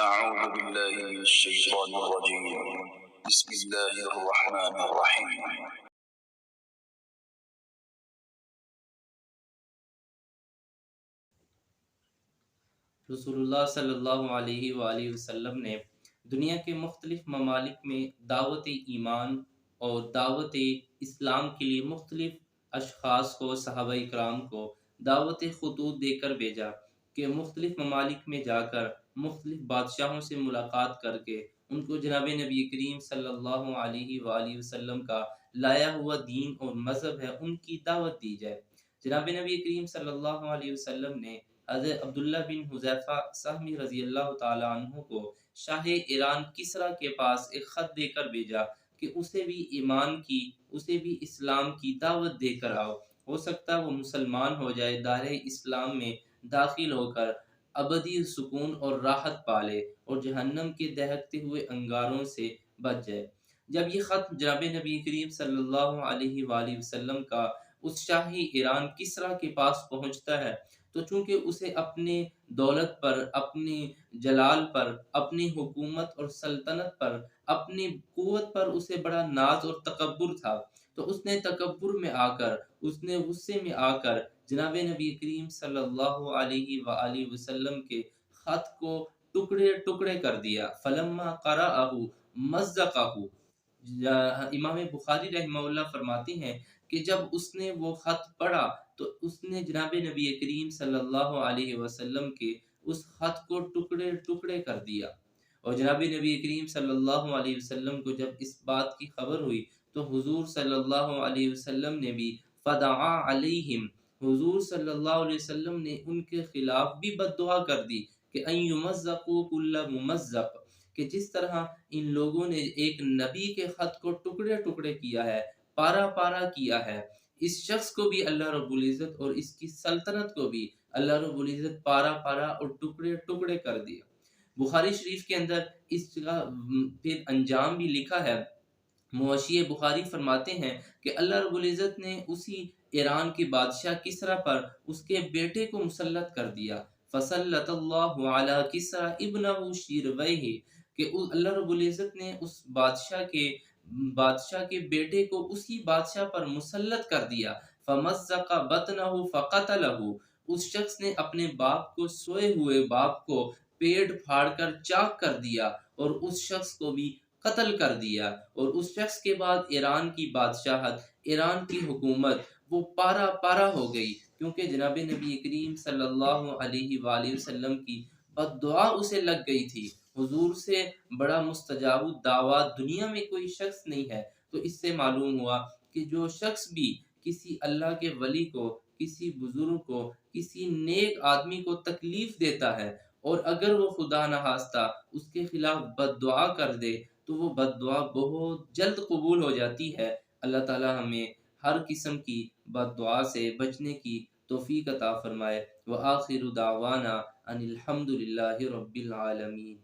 أعوذ بالله من الشيطان الرجيم بسم الله الرحمن الرحيم رسول اللہ صلی اللہ علیہ وآلہ وسلم نے دنیا کے مختلف ممالک میں دعوت ایمان اور دعوت اسلام کے لیے مختلف اشخاص کو، صحابہ اکرام کو دعوت خطوط دے کر بھیجا کہ مختلف ممالک میں جا کر مختلف بادشاہوں سے ملاقات کر کے ان کو جناب نبی کریم صلی اللہ علیہ وآلہ وسلم کا لایا ہوا دین اور مذہب ہے ان کی دعوت دی جائے۔ جناب نبی کریم صلی اللہ علیہ وسلم نے حضرت عبداللہ بن حذیفہ سہمی رضی اللہ تعالی عنہ کو شاہ ایران کسریٰ کے پاس ایک خط دے کر بھیجا کہ اسے بھی ایمان کی، اسے بھی اسلام کی دعوت دے کر آؤ، ہو سکتا وہ مسلمان ہو جائے، دار اسلام میں داخل ہو کر ابدی سکون اور راحت پالے اور جہنم کے دہکتے ہوئے انگاروں سے بچ جائے۔ جب یہ خط جناب نبی کریم صلی اللہ علیہ وآلہ وسلم کا اس شاہی ایران کسریٰ کے پاس پہنچتا ہے تو چونکہ اسے اپنے دولت پر، اپنی جلال پر، اپنی حکومت اور سلطنت پر، اپنی قوت پر اسے بڑا ناز اور تکبر تھا، تو اس نے تکبر میں آ کر، اس نے غصے میں آ کر جناب نبی کریم صلی اللہ علیہ وآلہ وسلم کے خط کو ٹکڑے ٹکڑے کر دیا۔ فلما قرأہ مزقہ، امام بخاری رحمہ اللہ فرماتے ہیں کہ جب اس نے وہ خط پڑھا تو اس نے جناب نبی کریم صلی اللہ علیہ وسلم کے اس خط کو ٹکڑے ٹکڑے کر دیا۔ اور جناب نبی کریم صلی اللہ علیہ وسلم کو جب اس بات کی خبر ہوئی تو حضور صلی اللہ علیہ وسلم نے بھی فدعا علیہم، حضور صلی اللہ علیہ وسلم نے ان کے خلاف بھی بد دعا کر دی کہ ان یمزقوا کل ممزق، کہ جس طرح ان لوگوں نے ایک نبی کے خط کو ٹکڑے ٹکڑے کیا ہے، پارا پارا کیا ہے، اس شخص کو بھی اللہ رب العزت اور اس کی سلطنت کو بھی اللہ رب العزت پارا پارا اور ٹکڑے ٹکڑے کر دیا۔ بخاری شریف کے اندر اس کا پھر انجام بھی لکھا ہے۔ موشی بخاری فرماتے ہیں کہ اللہ رب العزت نے اسی ایران کے بادشاہ کسریٰ پر اس کے بیٹے کو مسلط کر دیا۔ فصلت اللہ علی کسریٰ ابنہ شیرویہ، کہ اللہ رب العزت نے اس بادشاہ کے بیٹے کو اسی بادشاہ پر مسلط کر دیا۔ فمزق بطنہ فقتلہ، اس شخص نے اپنے باپ کو، سوئے ہوئے باپ کو پیٹ پھاڑ کر چاک کر دیا اور اس شخص کو بھی قتل کر دیا۔ اور اس شخص کے بعد ایران کی بادشاہت، ایران کی حکومت وہ پارا پارا ہو گئی، کیونکہ جناب نبی کریم صلی اللہ علیہ وآلہ وسلم کی بد دعا اسے لگ گئی تھی۔ حضور سے بڑا مستجاب الدعوات دنیا میں کوئی شخص نہیں ہے۔ تو اس سے معلوم ہوا کہ جو شخص بھی کسی اللہ کے ولی کو، کسی بزرگ کو، کسی نیک آدمی کو تکلیف دیتا ہے اور اگر وہ خدا نخواستہ اس کے خلاف بد دعا کر دے تو وہ بد دعا بہت جلد قبول ہو جاتی ہے۔ اللہ تعالی ہمیں ہر قسم کی بد دعا سے بچنے کی توفیق عطا فرمائے۔ وآخر دعوانا ان الحمد للہ رب العالمین۔